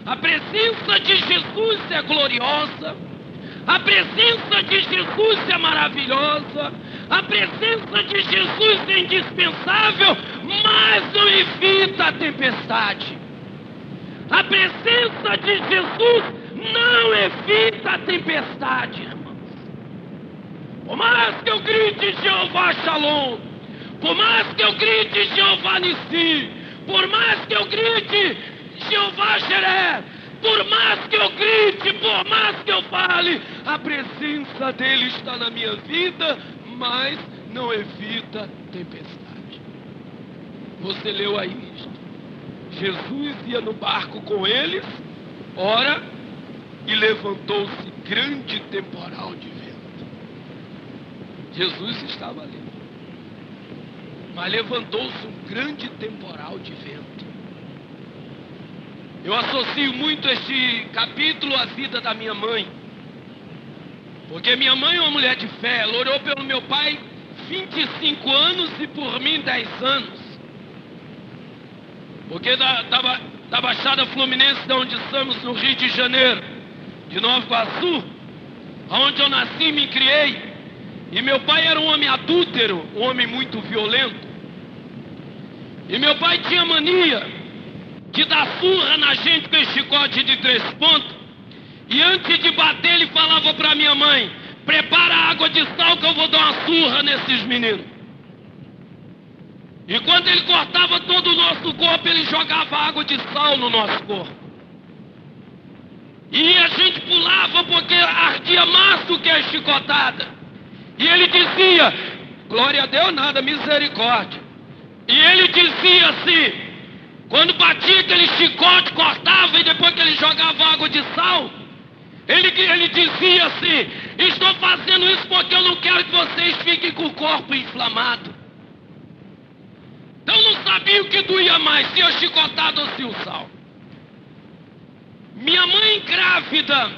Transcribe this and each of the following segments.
A presença de Jesus é gloriosa. A presença de Jesus é maravilhosa. A presença de Jesus é indispensável, mas não evita a tempestade. A presença de Jesus não evita a tempestade, irmãos. Por mais que eu grite Jeová Shalom, por mais que eu grite Jeová Nissi, por mais que eu grite Jeová Jireh, por mais que eu grite, por mais que eu fale, a presença dele está na minha vida, mas não evita tempestade. Você leu aí isto. Jesus ia no barco com eles, ora, e levantou-se grande temporal de vento. Jesus estava ali, mas levantou-se um grande temporal de vento. Eu associo muito este capítulo à vida da minha mãe, porque minha mãe é uma mulher de fé. Ela orou pelo meu pai 25 anos e por mim 10 anos. Porque da Baixada Fluminense, de onde estamos, no Rio de Janeiro, de Nova Iguaçu, onde eu nasci e me criei, e meu pai era um homem adúltero, um homem muito violento. E meu pai tinha mania de dar surra na gente com esse chicote de 3 pontos. E antes de bater, ele falava para minha mãe: prepara a água de sal que eu vou dar uma surra nesses meninos. E quando ele cortava todo o nosso corpo, ele jogava água de sal no nosso corpo. E a gente pulava porque ardia mais do que a chicotada. E ele dizia: glória a Deus nada, misericórdia. E ele dizia assim, quando batia aquele chicote, cortava e depois que ele jogava água de sal, ele dizia assim: estou fazendo isso porque eu não quero que vocês fiquem com o corpo inflamado. Então não sabia o que doía mais, se a chicotada ou se o sal. Minha mãe grávida,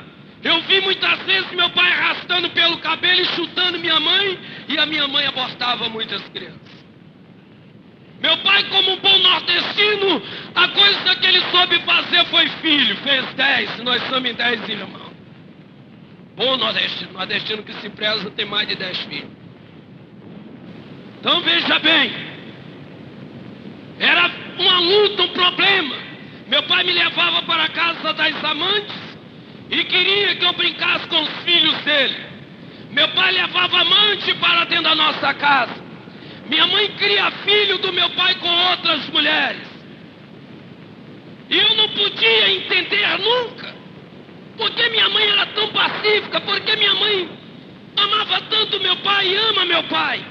eu vi muitas vezes meu pai arrastando pelo cabelo e chutando minha mãe, e a minha mãe abortava muitas crianças. Meu pai, como um bom nordestino, a coisa que ele soube fazer foi filho. Fez 10, nós somos em 10 irmãos. Bom nordestino, nordestino que se preza tem mais de 10 filhos. Então veja bem, era uma luta, um problema. Meu pai me levava para a casa das amantes e queria que eu brincasse com os filhos dele. Meu pai levava amante para dentro da nossa casa. Minha mãe cria filho do meu pai com outras mulheres. E eu não podia entender nunca por que minha mãe era tão pacífica, porque minha mãe amava tanto meu pai e ama meu pai.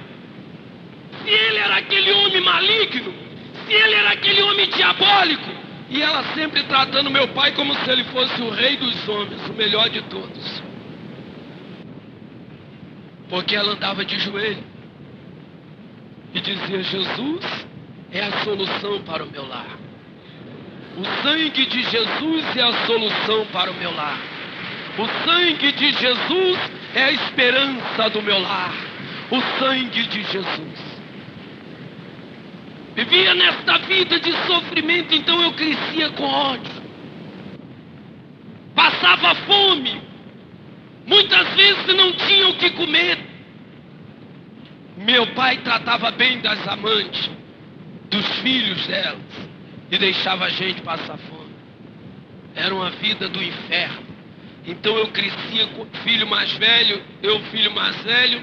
Se ele era aquele homem maligno, se ele era aquele homem diabólico, e ela sempre tratando meu pai como se ele fosse o rei dos homens, o melhor de todos. Porque ela andava de joelho e dizia: Jesus é a solução para o meu lar. O sangue de Jesus é a solução para o meu lar. O sangue de Jesus é a esperança do meu lar. O sangue de Jesus. Vivia nesta vida de sofrimento, então eu crescia com ódio. Passava fome. Muitas vezes não tinha o que comer. Meu pai tratava bem das amantes, dos filhos delas, e deixava a gente passar fome. Era uma vida do inferno. Então eu crescia com o filho mais velho, filho mais velho,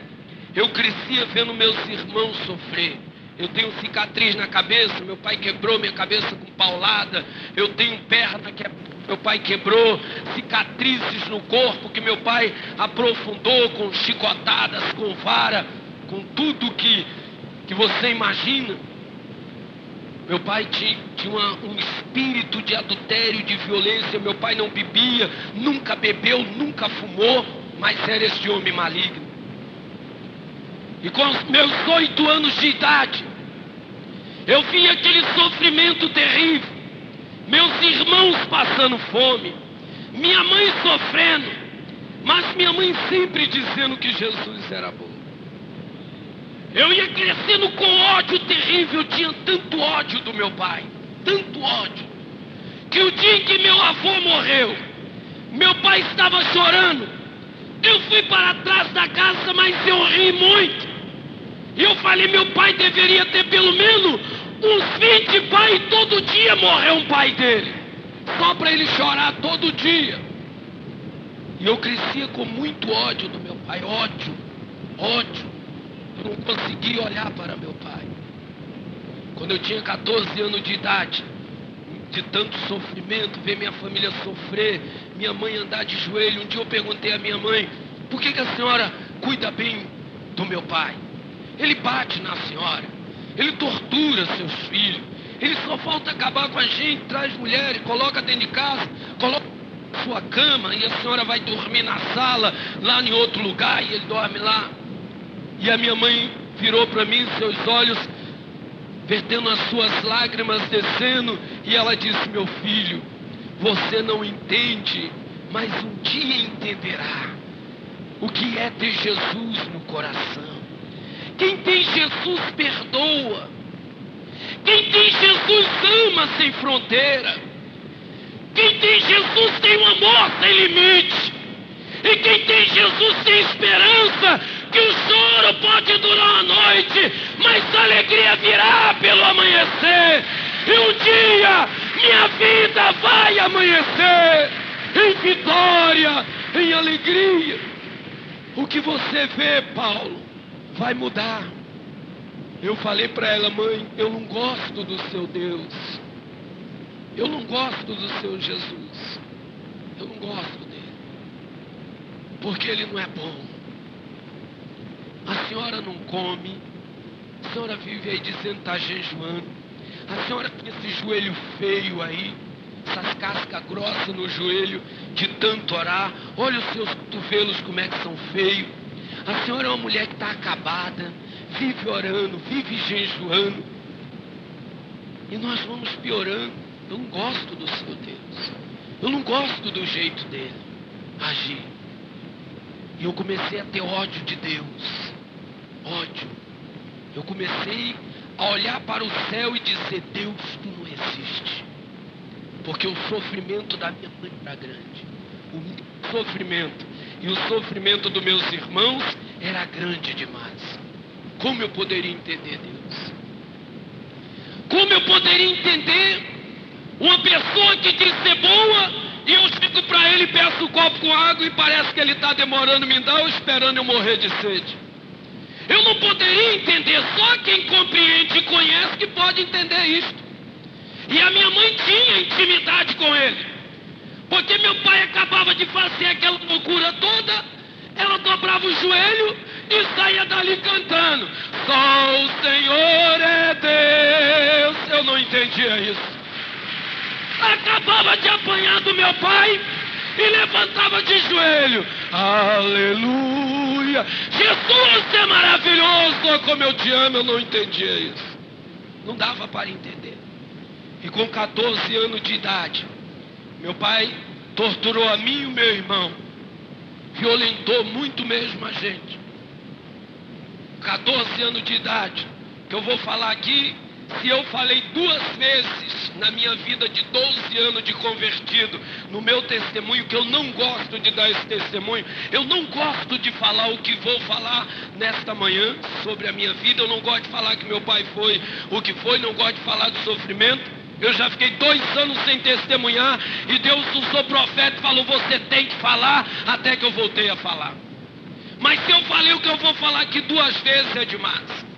eu crescia vendo meus irmãos sofrer. Eu tenho cicatriz na cabeça, meu pai quebrou minha cabeça com paulada. Eu tenho perna que meu pai quebrou, cicatrizes no corpo que meu pai aprofundou com chicotadas, com vara, com tudo que você imagina. Meu pai tinha um espírito de adultério, de violência. Meu pai não bebia, nunca bebeu, nunca fumou, mas era esse homem maligno. E com os meus 8 anos de idade, eu vi aquele sofrimento terrível. Meus irmãos passando fome, minha mãe sofrendo, mas minha mãe sempre dizendo que Jesus era bom. Eu ia crescendo com ódio terrível. Eu tinha tanto ódio do meu pai, tanto ódio, que o dia em que meu avô morreu. Meu pai estava chorando. Eu fui para trás da casa, mas eu ri muito. E eu falei, meu pai deveria ter pelo menos uns 20 pais, e todo dia morreu um pai dele. Só para ele chorar todo dia. E eu crescia com muito ódio do meu pai. Ódio. Eu não conseguia olhar para meu pai. Quando eu tinha 14 anos de idade, de tanto sofrimento, ver minha família sofrer, minha mãe andar de joelho, um dia eu perguntei à minha mãe, por que a senhora cuida bem do meu pai? Ele bate na senhora, ele tortura seus filhos, ele só falta acabar com a gente, traz mulheres, coloca dentro de casa, coloca na sua cama e a senhora vai dormir na sala, lá em outro lugar, e ele dorme lá. E a minha mãe virou para mim, seus olhos vertendo as suas lágrimas descendo, e ela disse, meu filho, você não entende, mas um dia entenderá o que é ter Jesus no coração. Quem tem Jesus perdoa. Quem tem Jesus ama sem fronteira. Quem tem Jesus tem um amor sem limite. E quem tem Jesus tem esperança, que o choro pode durar a noite, mas a alegria virá pelo amanhecer. E um dia minha vida vai amanhecer em vitória, em alegria. O que você vê, Paulo, vai mudar. Eu falei para ela, mãe, eu não gosto do seu Deus. Eu não gosto do seu Jesus. Eu não gosto dele. Porque ele não é bom. A senhora não come. A senhora vive aí dizendo que está jejuando. A senhora tem esse joelho feio aí. Essas cascas grossas no joelho de tanto orar. Olha os seus cotovelos como é que são feios. A senhora é uma mulher que está acabada. Vive orando, vive jejuando. E nós vamos piorando. Eu não gosto do seu Deus. Eu não gosto do jeito dele agir. E eu comecei a ter ódio de Deus. Ódio. Eu comecei a olhar para o céu e dizer, Deus, tu não existe. Porque o sofrimento da minha mãe era grande. O meu sofrimento e o sofrimento dos meus irmãos era grande demais. Como eu poderia entender Deus? Como eu poderia entender uma pessoa que diz ser boa e eu chego para ele e peço um copo com água e parece que ele está demorando me dar ou esperando eu morrer de sede? Eu não poderia entender, só quem compreende e conhece que pode entender isto. E a minha mãe tinha intimidade com ele, porque meu pai acabava de fazer aquela loucura toda, ela dobrava o joelho e saía dali cantando, só o Senhor é Deus. Eu não entendia isso. Acabava de apanhar do meu pai e levantava de joelho, aleluia, Jesus é maravilhoso, como eu te amo. Eu não entendia isso, não dava para entender. E com 14 anos de idade, meu pai torturou a mim e o meu irmão, violentou muito mesmo a gente. 14 anos de idade, que eu vou falar aqui, se eu falei 2 vezes na minha vida de 12 anos de convertido, no meu testemunho, que eu não gosto de dar esse testemunho, eu não gosto de falar o que vou falar nesta manhã sobre a minha vida, eu não gosto de falar que meu pai foi o que foi, não gosto de falar do sofrimento. Eu já fiquei 2 anos sem testemunhar e Deus usou profeta e falou, você tem que falar, até que eu voltei a falar. Mas se eu falei o que eu vou falar aqui 2 vezes é demais.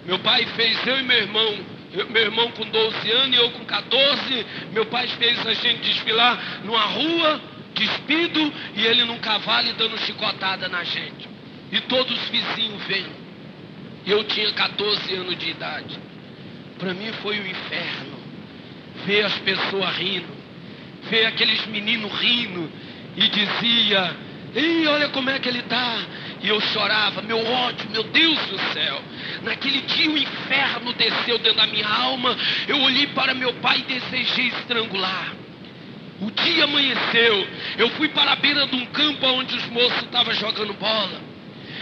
Meu pai fez eu e meu irmão com 12 anos e eu com 14, meu pai fez a gente desfilar numa rua, despido, e ele num cavalo e dando chicotada na gente. E todos os vizinhos vendo. Eu tinha 14 anos de idade. Para mim foi um inferno. Ver as pessoas rindo, ver aqueles meninos rindo, e dizia, ei, olha como é que ele está. E eu chorava, meu ódio, meu Deus do céu. Naquele dia o inferno desceu dentro da minha alma. Eu olhei para meu pai e desejei estrangular. O dia amanheceu. Eu fui para a beira de um campo onde os moços estavam jogando bola.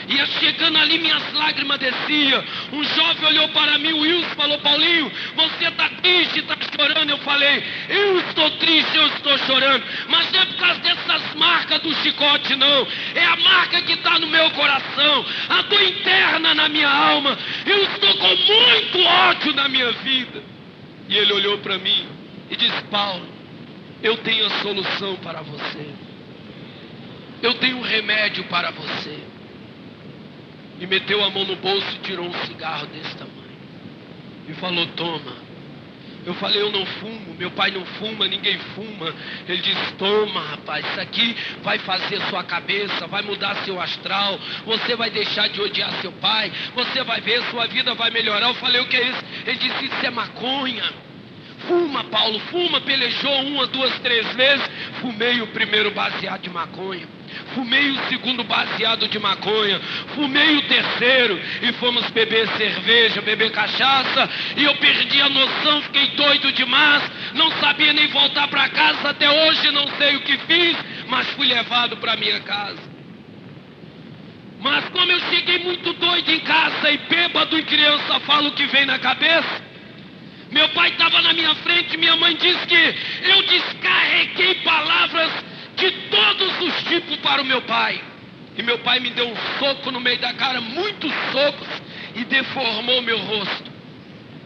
Ia chegando ali, minhas lágrimas desciam. Um jovem olhou para mim, o Wilson, falou: Paulinho, você está triste, está chorando. Eu falei: eu estou triste, eu estou chorando. Mas não é por causa dessas marcas do chicote, não. É a marca que está no meu coração, a dor interna na minha alma. Eu estou com muito ódio na minha vida. E ele olhou para mim e disse: Paulo, eu tenho a solução para você. Eu tenho um remédio para você. E meteu a mão no bolso e tirou um cigarro desse tamanho. E falou: toma. Eu falei: eu não fumo, meu pai não fuma, ninguém fuma. Ele disse: toma, rapaz, isso aqui vai fazer sua cabeça, vai mudar seu astral. Você vai deixar de odiar seu pai. Você vai ver, sua vida vai melhorar. Eu falei: o que é isso? Ele disse: isso é maconha. Fuma, Paulo, fuma. Pelejou 1, 2, 3 vezes. Fumei o primeiro baseado de maconha. Fumei o segundo baseado de maconha. Fumei o terceiro. E fomos beber cerveja, beber cachaça. E eu perdi a noção, fiquei doido demais. Não sabia nem voltar para casa. Até hoje não sei o que fiz, mas fui levado para minha casa. Mas como eu cheguei muito doido em casa e bêbado e criança fala o que vem na cabeça, meu pai estava na minha frente. Minha mãe disse que eu descarreguei palavras de todos os tipos para o meu pai. E meu pai me deu um soco no meio da cara, muitos socos, e deformou meu rosto.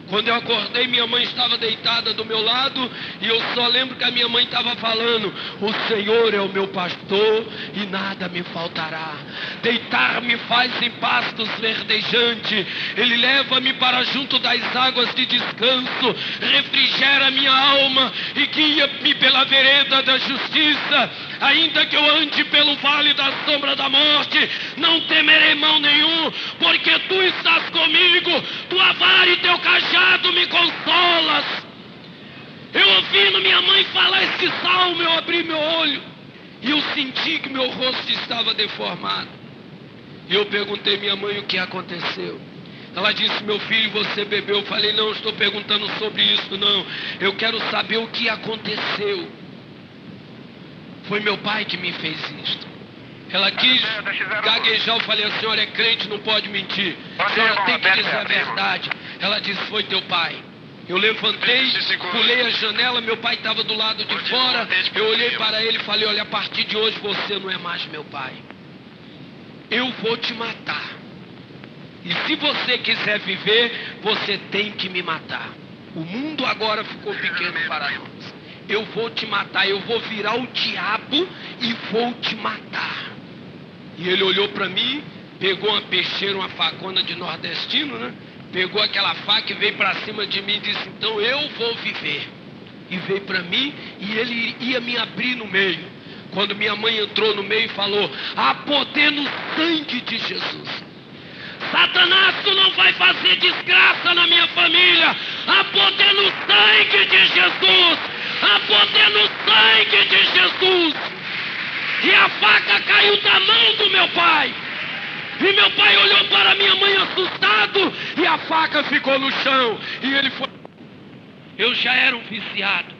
Quando eu acordei, minha mãe estava deitada do meu lado, e eu só lembro que a minha mãe estava falando: o Senhor é o meu pastor e nada me faltará. Deitar-me faz em pastos verdejantes. Ele leva-me para junto das águas de descanso. Refrigera minha alma e guia-me pela vereda da justiça. Ainda que eu ande pelo vale da sombra da morte, não temerei mal nenhum, porque tu estás comigo. Tua vara e teu cajado me consolas. Eu ouvindo minha mãe falar esse salmo, eu abri meu olho e eu senti que meu rosto estava deformado. E eu perguntei à minha mãe o que aconteceu. Ela disse: meu filho, você bebeu? Eu falei: não, estou perguntando sobre isso, não. Eu quero saber o que aconteceu. Foi meu pai que me fez isto. Ela quis gaguejar. Eu falei: a senhora é crente, não pode mentir. A senhora tem que dizer a verdade. Ela disse: foi teu pai. Eu levantei, pulei a janela, meu pai estava do lado de fora. Eu olhei para ele e falei: olha, a partir de hoje você não é mais meu pai. Eu vou te matar. E se você quiser viver, você tem que me matar. O mundo agora ficou pequeno para nós. Eu vou te matar, eu vou virar o diabo e vou te matar. E ele olhou para mim, pegou uma peixeira, uma facona de nordestino, né? Pegou aquela faca e veio para cima de mim e disse: então eu vou viver. E veio para mim e ele ia me abrir no meio. Quando minha mãe entrou no meio e falou: há poder no sangue de Jesus. Satanás, tu não vai fazer desgraça na minha família. Há poder no sangue de Jesus. Há poder no sangue de Jesus. E a faca caiu da mão do meu pai. E meu pai olhou para minha mãe assustado. E a faca ficou no chão. E ele foi. Eu já era um viciado.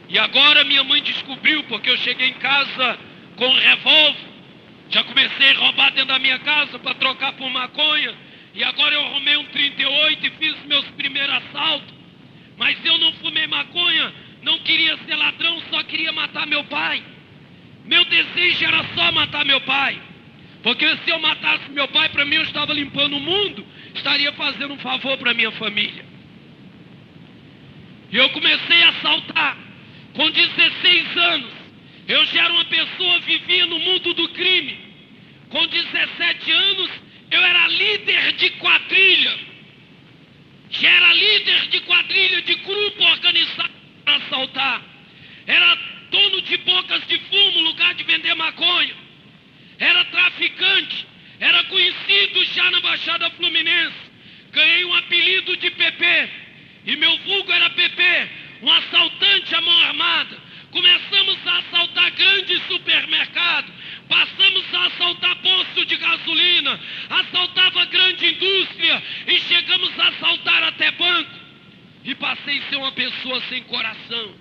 E agora minha mãe descobriu, porque eu cheguei em casa com um revólver. Já comecei a roubar dentro da minha casa para trocar por maconha. E agora eu arrumei um 38 e fiz meus primeiros assaltos. Mas eu não fumei maconha, não queria ser ladrão, só queria matar meu pai. Meu desejo era só matar meu pai. Porque se eu matasse meu pai, para mim eu estava limpando o mundo, estaria fazendo um favor para minha família. E eu comecei a assaltar. Com 16 anos, eu já era uma pessoa, vivia no mundo do crime. Com 17 anos, eu era líder de quadrilha. Já era líder de quadrilha, de grupo organizado para assaltar. Era dono de bocas de fumo, lugar de vender maconha. Era traficante. Era conhecido já na Baixada Fluminense. Ganhei um apelido de PP. E meu vulgo era PP, um assaltante à mão armada. Começamos a assaltar grandes supermercados, passamos a assaltar postos de gasolina, assaltava grande indústria e chegamos a assaltar até banco. E passei a ser uma pessoa sem coração.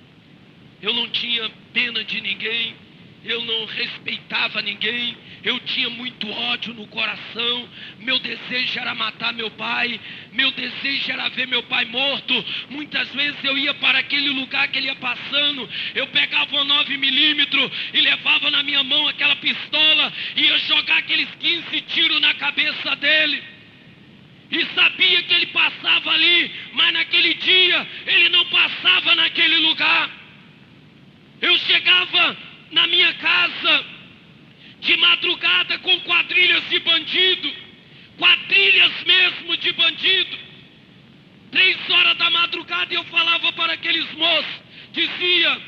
Eu não tinha pena de ninguém, eu não respeitava ninguém, Eu tinha muito ódio no coração. Meu desejo era matar meu pai. Meu desejo era ver meu pai morto. Muitas vezes eu ia para aquele lugar que ele ia passando. Eu pegava uma 9mm e levava na minha mão aquela pistola. E ia jogar aqueles 15 tiros na cabeça dele. E sabia que ele passava ali, mas naquele dia ele não passava naquele lugar. Eu chegava na minha casa de madrugada com quadrilhas de bandido, quadrilhas mesmo de bandido. 3 horas da madrugada eu falava para aqueles moços, dizia: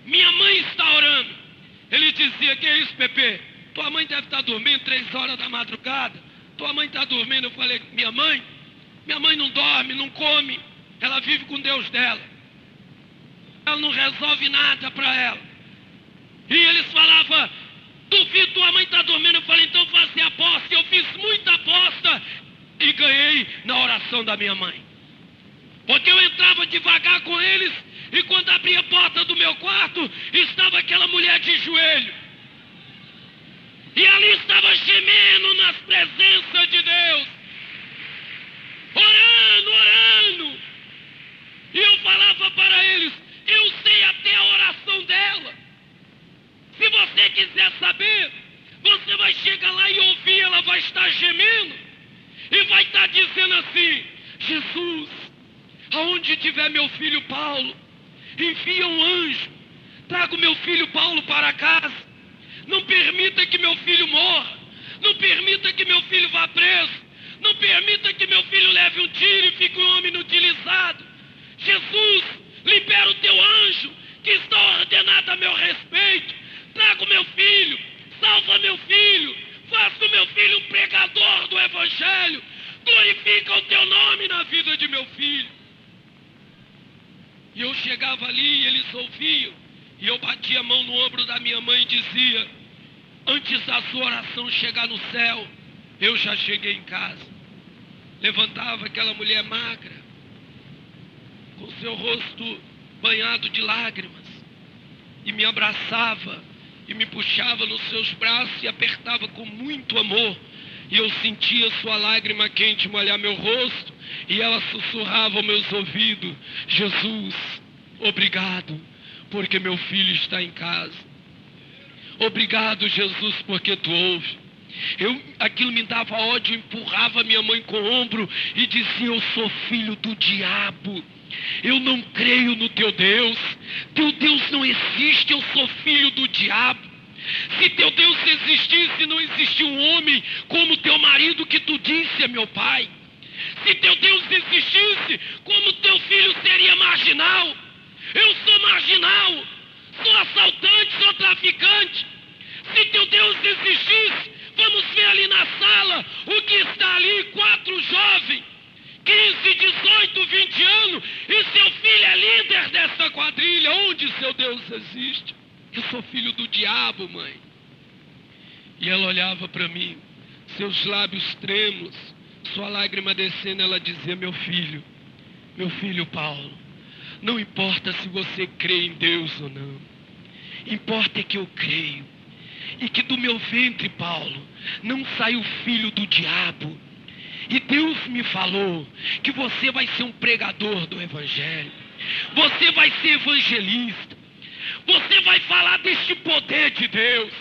minha mãe está orando. Ele dizia: que é isso, Pepe? Tua mãe deve estar dormindo 3 horas da madrugada. Tua mãe está dormindo. Eu falei: minha mãe não dorme, não come, ela vive com Deus dela. Ela não resolve nada para ela. E eles falavam: duvido, tua mãe está dormindo. Eu falei: então fazer aposta. Eu fiz muita aposta e ganhei na oração da minha mãe. Porque eu entrava devagar com eles e quando abria a porta do meu quarto, estava aquela mulher de joelho. E ali estava gemendo nas presenças de Deus, orando. E eu falava para eles: eu sei até a oração dela. Se você quiser saber, você vai chegar lá e ouvir, ela vai estar gemendo e vai estar dizendo assim: Jesus, aonde tiver meu filho Paulo, envia um anjo, traga o meu filho Paulo para casa. Não permita que meu filho morra. Não permita que meu filho vá preso. Não permita que meu filho leve um tiro e fique um homem inutilizado. Jesus, libera o teu anjo que está ordenado a meu respeito. Traga o meu filho. Salva meu filho. Faça o meu filho um pregador do evangelho. Glorifica o teu nome na vida de meu filho. E eu chegava ali e eles ouviam. E eu batia a mão no ombro da minha mãe e dizia: antes da sua oração chegar no céu, eu já cheguei em casa. Levantava aquela mulher magra, com seu rosto banhado de lágrimas, e me abraçava, e me puxava nos seus braços e apertava com muito amor. E eu sentia sua lágrima quente molhar meu rosto, e ela sussurrava aos meus ouvidos: Jesus, obrigado, porque meu filho está em casa. Obrigado, Jesus, porque tu ouves. Aquilo me dava ódio, empurrava minha mãe com o ombro e dizia: eu sou filho do diabo. Eu não creio no teu Deus. Teu Deus não existe, eu sou filho do diabo. Se teu Deus existisse, não existia um homem como teu marido que tu disse é meu pai. Se teu Deus existisse, como teu filho seria marginal. Eu sou marginal, sou assaltante, sou traficante. Se teu Deus existisse, vamos ver ali na sala o que está ali: 4 jovens, 15, 18, 20 anos, e seu filho é líder dessa quadrilha. Onde seu Deus existe? Eu sou filho do diabo, mãe. E ela olhava para mim, seus lábios trêmulos, sua lágrima descendo, ela dizia: meu filho Paulo, não importa se você crê em Deus ou não, importa é que eu creio, e que do meu ventre, Paulo, não sai o filho do diabo. E Deus me falou que você vai ser um pregador do evangelho, você vai ser evangelista, você vai falar deste poder de Deus.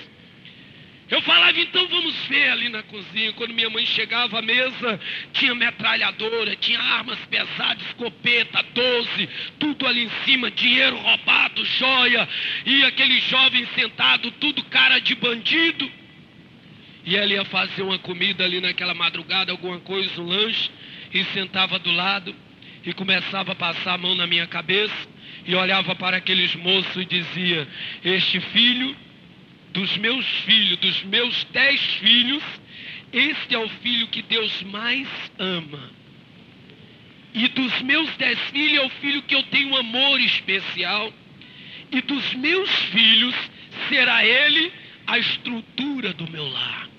Eu falava: então vamos ver ali na cozinha. Quando minha mãe chegava à mesa, tinha metralhadora, tinha armas pesadas, escopeta, 12, tudo ali em cima, dinheiro roubado, joia, e aquele jovem sentado, tudo cara de bandido. E ela ia fazer uma comida ali naquela madrugada, alguma coisa, um lanche, e sentava do lado e começava a passar a mão na minha cabeça e olhava para aqueles moços e dizia: este filho dos meus 10 filhos, este é o filho que Deus mais ama. E dos meus 10 filhos é o filho que eu tenho um amor especial. E dos meus filhos será ele a estrutura do meu lar.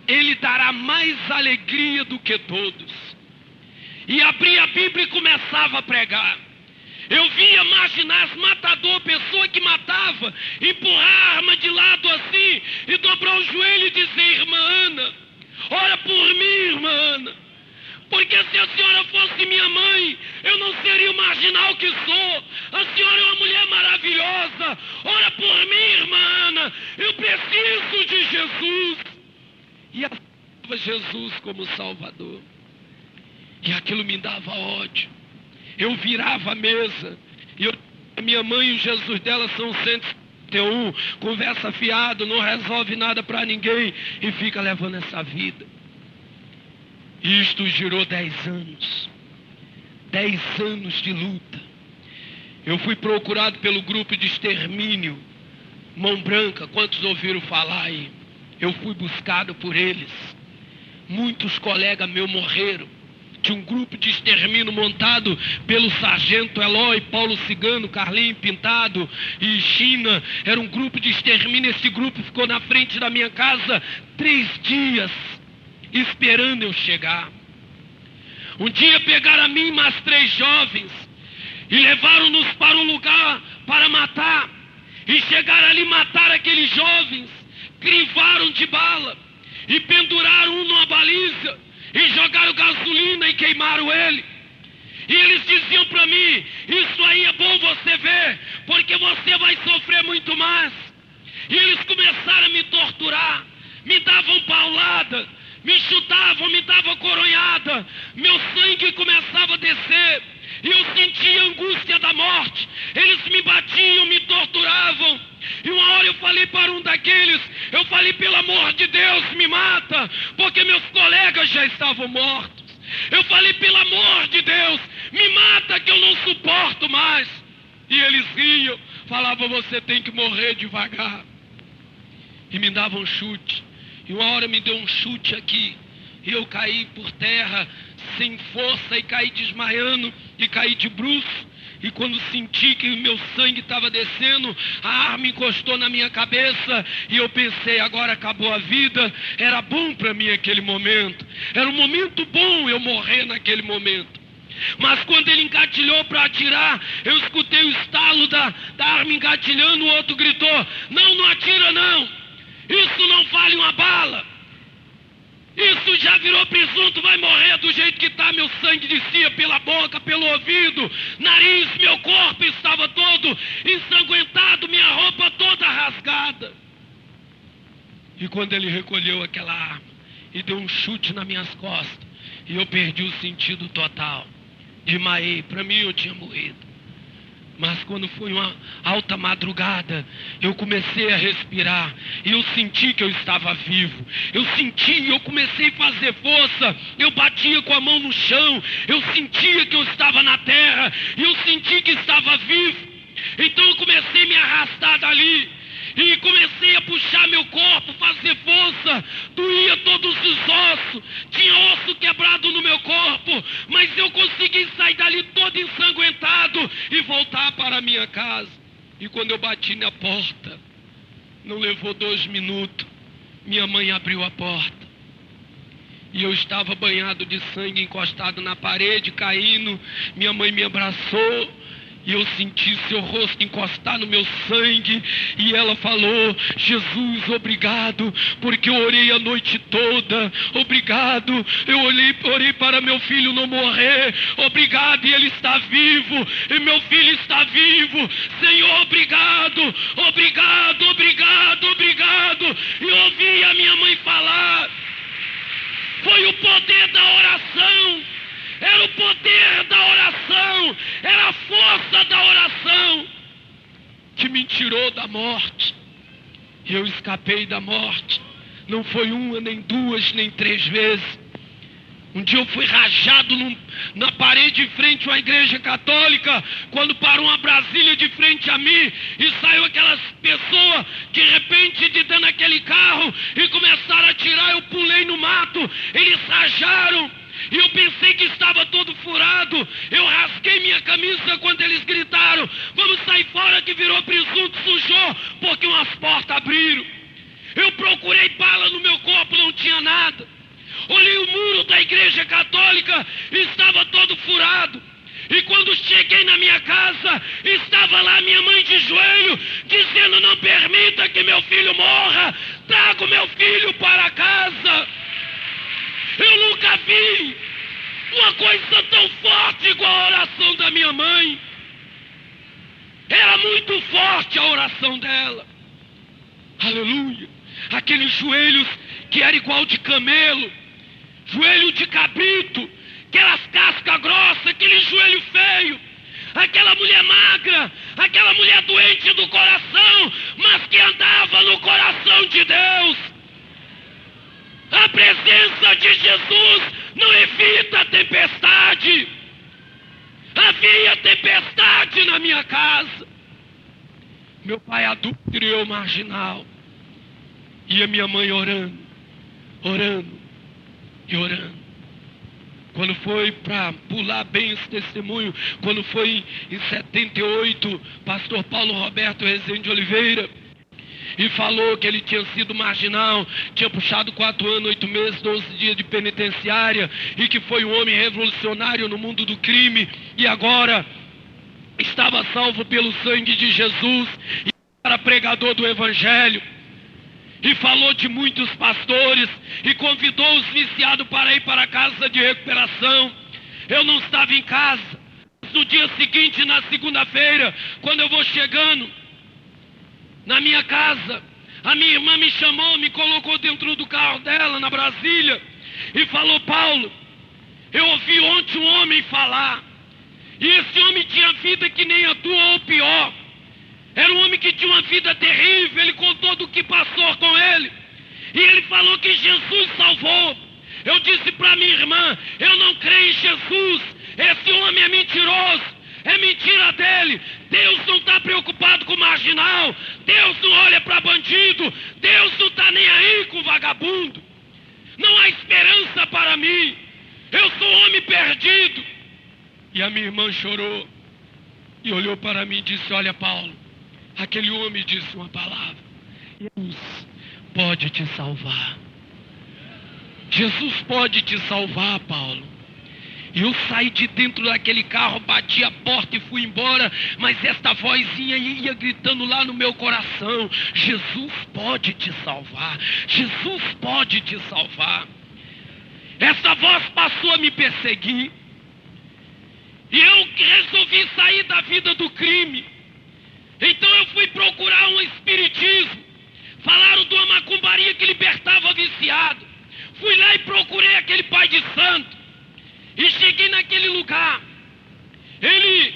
Ele dará mais alegria do que todos. E abria a Bíblia e começava a pregar. Eu via marginais, matador, pessoa que matava, empurrar a arma de lado assim, e do dobrar o joelho e dizer: irmã Ana, ora por mim, irmã Ana. Porque se a senhora fosse minha mãe, eu não seria o marginal que sou. A senhora é uma mulher maravilhosa. Ora por mim, irmã Ana. Eu preciso de Jesus. E aceitava Jesus como Salvador. E aquilo me dava ódio. Eu virava a mesa. E a minha mãe e o Jesus dela são 151. Conversa fiado, não resolve nada para ninguém. E fica levando essa vida. Isto girou 10 anos. 10 anos de luta. Eu fui procurado pelo grupo de extermínio Mão Branca. Quantos ouviram falar aí? Eu fui buscado por eles. Muitos colegas meus morreram. Tinha um grupo de extermínio montado pelo sargento Eloy, Paulo Cigano, Carlinho Pintado e China. Era um grupo de extermínio. Esse grupo ficou na frente da minha casa 3 dias. Esperando eu chegar. Um dia pegaram a mim mais 3 jovens e levaram-nos para um lugar para matar. E chegaram ali, mataram aqueles jovens, crivaram de bala e penduraram um numa baliza e jogaram gasolina e queimaram ele. E eles diziam para mim: isso aí é bom você ver, porque você vai sofrer muito mais. E eles começaram a me torturar, me davam paulada, me chutavam, me davam coronhada, meu sangue começava a descer, e eu sentia a angústia da morte. Eles me batiam, me torturavam, e uma hora eu falei para um daqueles, eu falei: pelo amor de Deus, me mata, porque meus colegas já estavam mortos. Eu falei: pelo amor de Deus, me mata que eu não suporto mais. E eles riam, falavam: você tem que morrer devagar. E me davam um chute. E uma hora me deu um chute aqui, e eu caí por terra, sem força, e caí desmaiando, e caí de bruço. E quando senti que o meu sangue estava descendo, a arma encostou na minha cabeça, e eu pensei: agora acabou a vida. Era bom para mim aquele momento, era um momento bom eu morrer naquele momento. Mas quando ele engatilhou para atirar, eu escutei o estalo da arma engatilhando. O outro gritou: não, não atira não. Isso não vale uma bala. Isso já virou presunto, vai morrer do jeito que está. Meu sangue descia pela boca, pelo ouvido, nariz, meu corpo estava todo ensanguentado, minha roupa toda rasgada. E quando ele recolheu aquela arma e deu um chute nas minhas costas, e eu perdi o sentido total, desmaiei. Para mim eu tinha morrido. Mas quando foi uma alta madrugada, eu comecei a respirar, e eu senti que eu estava vivo. Eu senti, eu comecei a fazer força, eu batia com a mão no chão, eu sentia que eu estava na terra, e eu senti que estava vivo. Então eu comecei a me arrastar dali, e comecei a puxar meu corpo, fazer força, doía todos os ossos, tinha osso quebrado no meu corpo, mas eu consegui sair dali todo ensanguentado e voltar para a minha casa. E quando eu bati na porta, não levou 2 minutos, minha mãe abriu a porta, e eu estava banhado de sangue, encostado na parede, caindo. Minha mãe me abraçou, e eu senti seu rosto encostar no meu sangue, e ela falou: Jesus, obrigado, porque eu orei a noite toda, obrigado, eu orei para meu filho não morrer, obrigado, e ele está vivo, e meu filho está vivo, Senhor, obrigado, obrigado, obrigado, obrigado. E eu ouvi a minha mãe falar. Foi o poder da oração. Era o poder da oração, era a força da oração que me tirou da morte. E eu escapei da morte. Não foi 1, nem 2, nem 3 vezes. Um dia eu fui rajado na parede em frente a uma igreja católica, quando parou uma Brasília de frente a mim, e saiu aquelas pessoas de repente de dentro daquele carro e começaram a atirar. Eu pulei no mato, eles rajaram. E eu pensei que estava todo furado. Eu rasguei minha camisa quando eles gritaram: vamos sair fora que virou presunto, sujou, porque umas portas abriram. Eu procurei bala no meu corpo, não tinha nada. Olhei o muro da igreja católica, estava todo furado. E quando cheguei na minha casa, estava lá minha mãe de joelho, dizendo: não permita que meu filho morra. trago meu filho para casa. Eu nunca vi uma coisa tão forte igual a oração da minha mãe. Era muito forte a oração dela. Aleluia. Aqueles joelhos que era igual de camelo, joelho de cabrito, aquelas cascas grossas, aquele joelho feio, aquela mulher magra, aquela mulher doente do coração, mas que andava no coração de Deus. A presença de Jesus não evita a tempestade. Havia tempestade na minha casa. Meu pai adulto e eu marginal. E a minha mãe orando, orando e orando. Quando foi para pular bem esse testemunho, quando foi em 78, pastor Paulo Roberto Rezende Oliveira, e falou que ele tinha sido marginal, tinha puxado 4 anos, 8 meses, 12 dias de penitenciária, e que foi um homem revolucionário no mundo do crime, e agora estava salvo pelo sangue de Jesus, e era pregador do Evangelho, e falou de muitos pastores, e convidou os viciados para ir para a casa de recuperação. Eu não estava em casa. No dia seguinte, na segunda-feira, quando eu vou chegando na minha casa, a minha irmã me chamou, me colocou dentro do carro dela, na Brasília, e falou: Paulo, eu ouvi ontem um homem falar, e esse homem tinha vida que nem a tua ou pior. Era um homem que tinha uma vida terrível, ele contou do que passou com ele, e ele falou que Jesus salvou. Eu disse para minha irmã: eu não creio em Jesus, esse homem é mentiroso, é mentira dele. Deus não está preocupado com o marginal, Deus não olha para bandido, Deus não está nem aí com vagabundo. Não há esperança para mim, eu sou homem perdido. E a minha irmã chorou e olhou para mim e disse: olha, Paulo, aquele homem disse uma palavra: Jesus pode te salvar. Jesus pode te salvar, Paulo. E eu saí de dentro daquele carro, bati a porta e fui embora, mas esta vozinha ia gritando lá no meu coração: Jesus pode te salvar, Jesus pode te salvar. Essa voz passou a me perseguir, e eu resolvi sair da vida do crime. Então eu fui procurar um espiritismo. Falaram de uma macumbaria que libertava viciado. Fui lá e procurei aquele pai de santo, e cheguei naquele lugar. Ele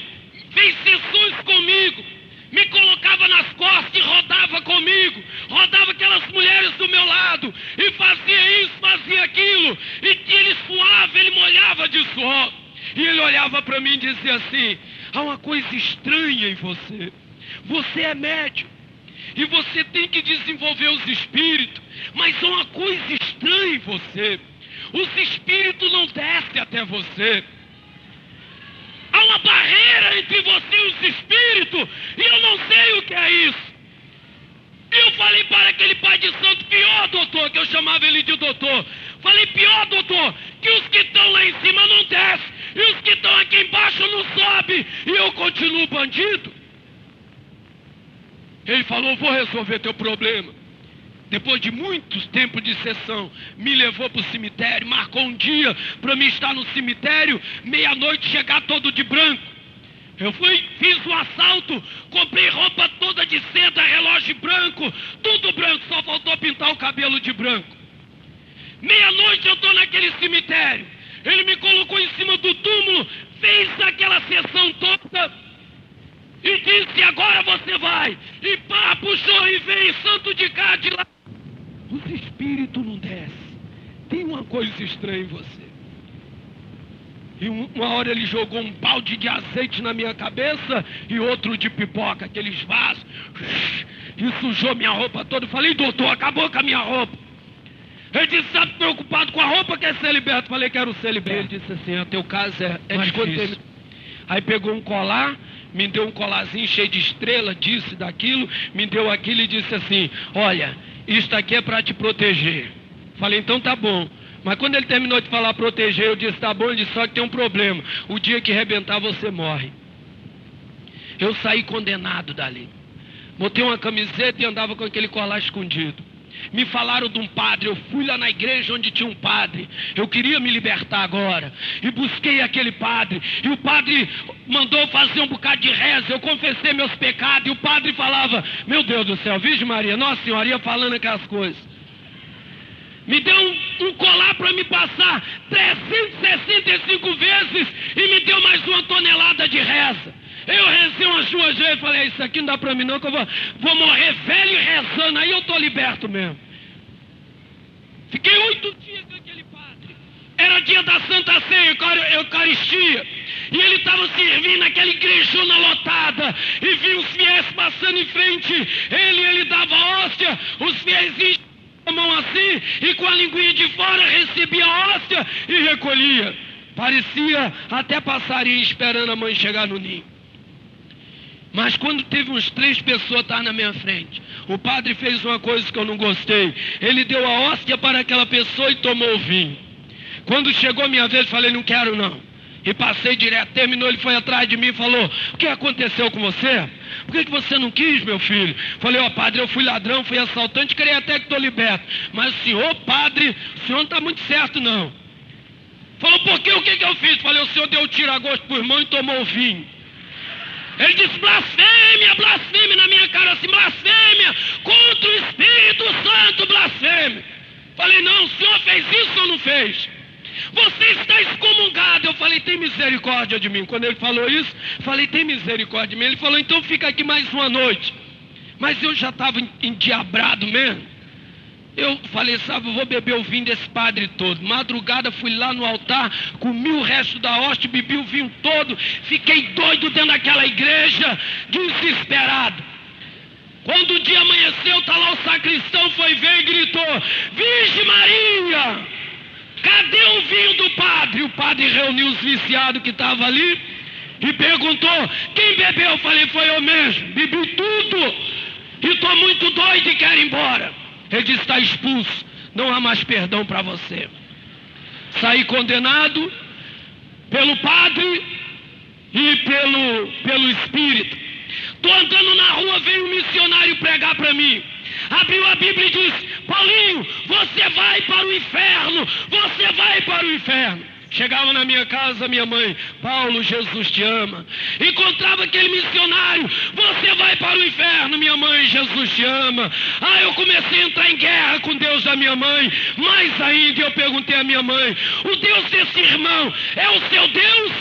fez sessões comigo, me colocava nas costas e rodava comigo, rodava aquelas mulheres do meu lado, e fazia isso, fazia aquilo, e ele suava, ele molhava de suor, e ele olhava para mim e dizia assim: há uma coisa estranha em você, você é médium, e você tem que desenvolver os espíritos, mas há uma coisa estranha em você, os espíritos não descem até você. Há uma barreira entre você e os espíritos, e eu não sei o que é isso. E eu falei para aquele pai de santo: pior, doutor, que eu chamava ele de doutor. Falei: pior, doutor, que os que estão lá em cima não descem, e os que estão aqui embaixo não sobem, e eu continuo bandido. Ele falou: vou resolver teu problema. Depois de muitos tempos de sessão, me levou para o cemitério, marcou um dia para mim estar no cemitério, meia-noite, chegar todo de branco. Eu fui, fiz um assalto, comprei roupa toda de seda, relógio branco, tudo branco, só faltou pintar o cabelo de branco. Meia-noite eu estou naquele cemitério, ele me colocou em cima do túmulo, fez aquela sessão toda e disse: agora você vai. E pá, puxou e veio santo de cá, de lá. Os espíritos não descem. Tem uma coisa estranha em você. E uma hora ele jogou um balde de azeite na minha cabeça e outro de pipoca, aqueles vasos, e sujou minha roupa toda. Eu falei: doutor, acabou com a minha roupa. Ele disse: está preocupado com a roupa, quer ser liberto? Eu falei: quero ser liberto. Ele disse assim: o teu caso é difícil. Aí pegou um colar, me deu um colarzinho cheio de estrela, disso e daquilo, me deu aquilo e disse assim: olha, isto aqui é para te proteger. Falei: então tá bom. Mas quando ele terminou de falar proteger, eu disse: tá bom. Ele disse: só que tem um problema, o dia que arrebentar você morre. Eu saí condenado dali. Botei uma camiseta e andava com aquele colar escondido. Me falaram de um padre, eu fui lá na igreja onde tinha um padre. Eu queria me libertar agora. E busquei aquele padre. E o padre mandou fazer um bocado de reza. Eu confessei meus pecados. E o padre falava, meu Deus do céu, Virgem Maria, Nossa Senhora, ia falando aquelas coisas. Me deu um colar para me passar 365 vezes. E me deu mais 1 tonelada de reza. Eu rezei umas 2 vezes e falei, isso aqui não dá pra mim não, que eu vou morrer velho e rezando, aí eu tô liberto mesmo. Fiquei 8 dias com aquele padre. Era dia da Santa Ceia, Eucaristia. E ele estava servindo naquela igrejona lotada. E vi os fiéis passando em frente. Ele dava hóstia, os fiéis enchiam a mão assim, e com a linguinha de fora recebia a hóstia e recolhia. Parecia até passarinho esperando a mãe chegar no ninho. Mas quando teve uns 3 pessoas estar na minha frente, o padre fez uma coisa que eu não gostei. Ele deu a hóstia para aquela pessoa e tomou o vinho. Quando chegou a minha vez, eu falei, não quero não. E passei direto, terminou, ele foi atrás de mim e falou, o que aconteceu com você? Por que você não quis, meu filho? Falei, ó padre, eu fui ladrão, fui assaltante, creio até que estou liberto. Mas o senhor, padre, o senhor não está muito certo não. Falou, por quê? O que eu fiz? Falei, o senhor deu tira-gosto para o irmão e tomou o vinho. Ele disse, blasfêmia, blasfêmia na minha cara, assim, blasfêmia contra o Espírito Santo, blasfêmia. Falei, não, o senhor fez isso ou não fez? Você está excomungado. Eu falei, tem misericórdia de mim. Quando ele falou isso, falei, tem misericórdia de mim. Ele falou, então fica aqui mais uma noite. Mas eu já estava endiabrado mesmo. Eu falei, sabe, eu vou beber o vinho desse padre todo. Madrugada fui lá no altar, comi o resto da hóstia, bebi o vinho todo. Fiquei doido dentro daquela igreja, desesperado. Quando o dia amanheceu, tá lá o sacristão, foi ver e gritou, Virgem Maria, cadê o vinho do padre? O padre reuniu os viciados que estavam ali e perguntou, quem bebeu? Eu falei, foi eu mesmo, bebi tudo e estou muito doido e quero ir embora. Ele disse, está expulso, não há mais perdão para você. Saí condenado pelo padre e pelo Espírito. Estou andando na rua, veio um missionário pregar para mim. Abriu a Bíblia e disse, Paulinho, você vai para o inferno, você vai para o inferno. Chegava na minha casa, minha mãe, Paulo, Jesus te ama. Encontrava aquele missionário, você vai para o inferno, minha mãe, Jesus te ama. Eu comecei a entrar em guerra com Deus da minha mãe. Mais ainda, eu perguntei à minha mãe, o Deus desse irmão é o seu Deus?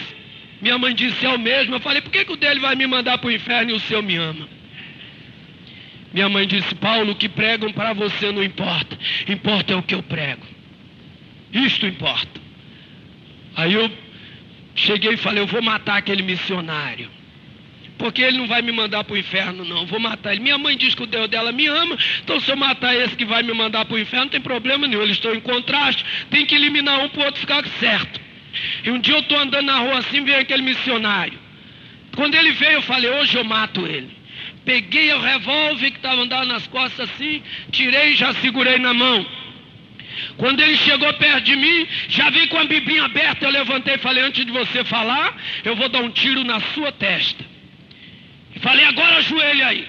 Minha mãe disse, é o mesmo. Eu falei, por que o dele vai me mandar para o inferno e o seu me ama? Minha mãe disse, Paulo, o que pregam para você não importa. Importa é o que eu prego. Isto importa. Aí eu cheguei e falei, eu vou matar aquele missionário. Porque ele não vai me mandar para o inferno, não. Vou matar ele. Minha mãe diz que o Deus dela me ama, então se eu matar esse que vai me mandar para o inferno, não tem problema nenhum. Eles estão em contraste, tem que eliminar um para o outro ficar certo. E um dia eu estou andando na rua assim, veio aquele missionário. Quando ele veio, eu falei, hoje eu mato ele. Peguei o revólver que estava andando nas costas assim, tirei e já segurei na mão. Quando ele chegou perto de mim, já vi com a biblinha aberta, eu levantei e falei, antes de você falar, eu vou dar um tiro na sua testa. E falei, agora ajoelha aí.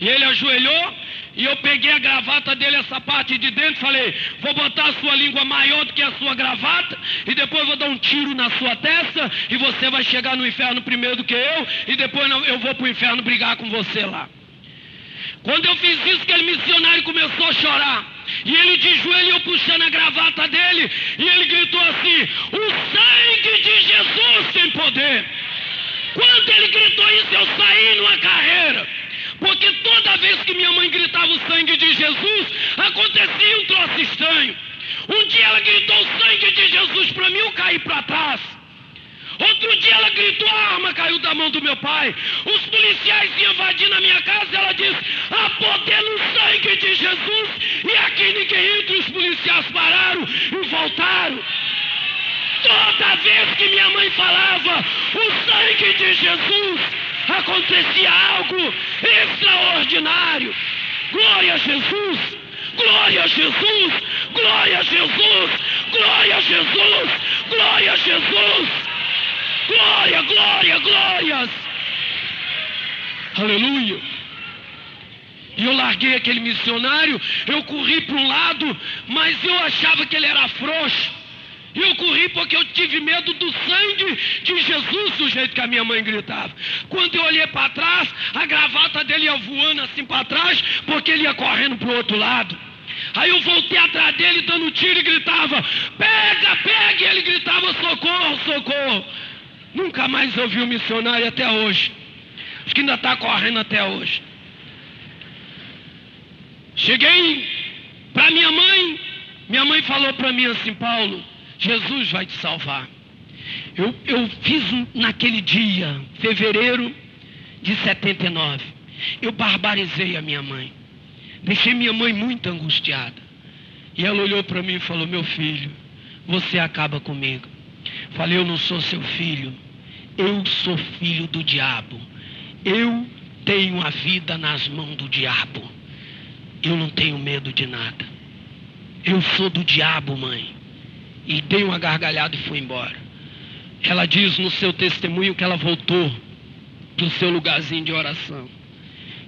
E ele ajoelhou, e eu peguei a gravata dele, essa parte de dentro, falei, vou botar a sua língua maior do que a sua gravata, e depois vou dar um tiro na sua testa, e você vai chegar no inferno primeiro do que eu, e depois eu vou para o inferno brigar com você lá. Quando eu fiz isso, aquele missionário começou a chorar. E ele de joelho, eu puxando a gravata dele, e ele gritou assim, o sangue de Jesus tem poder. Quando ele gritou isso, eu saí numa carreira. Porque toda vez que minha mãe gritava o sangue de Jesus, acontecia um troço estranho. Um dia ela gritou o sangue de Jesus para mim, eu caí para trás. Outro dia ela gritou, a arma caiu da mão do meu pai. Os policiais iam invadir na minha casa, ela disse, há poder no sangue de Jesus. E aqui ninguém entra, os policiais pararam e voltaram. Toda vez que minha mãe falava o sangue de Jesus, acontecia algo extraordinário. Glória a Jesus, glória a Jesus, glória a Jesus, glória a Jesus, glória a Jesus. Glória, glória, glórias. Aleluia. E eu larguei aquele missionário, eu corri para um lado, mas eu achava que ele era frouxo. E eu corri porque eu tive medo do sangue de Jesus, do jeito que a minha mãe gritava. Quando eu olhei para trás, a gravata dele ia voando assim para trás, porque ele ia correndo para o outro lado. Aí eu voltei atrás dele dando tiro e gritava, pega, pega, e ele gritava, socorro, socorro. Nunca mais ouvi o missionário até hoje. Acho que ainda está correndo até hoje. Cheguei para minha mãe falou para mim assim, Paulo, Jesus vai te salvar. Eu fiz naquele dia, fevereiro de 79, eu barbarizei a minha mãe. Deixei minha mãe muito angustiada. E ela olhou para mim e falou, meu filho, você acaba comigo. Falei, eu não sou seu filho, eu sou filho do diabo. Eu tenho a vida nas mãos do diabo. Eu não tenho medo de nada. Eu sou do diabo, mãe. E dei uma gargalhada e fui embora. Ela diz no seu testemunho que ela voltou do seu lugarzinho de oração,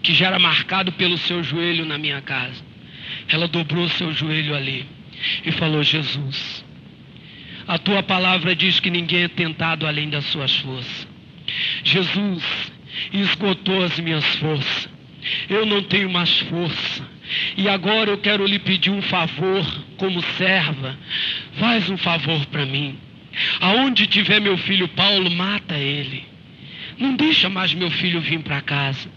que já era marcado pelo seu joelho na minha casa. Ela dobrou seu joelho ali e falou, Jesus, a tua palavra diz que ninguém é tentado além das suas forças. Jesus esgotou as minhas forças. Eu não tenho mais força. E agora eu quero lhe pedir um favor, como serva. Faz um favor para mim. Aonde tiver meu filho Paulo, mata ele. Não deixa mais meu filho vir para casa.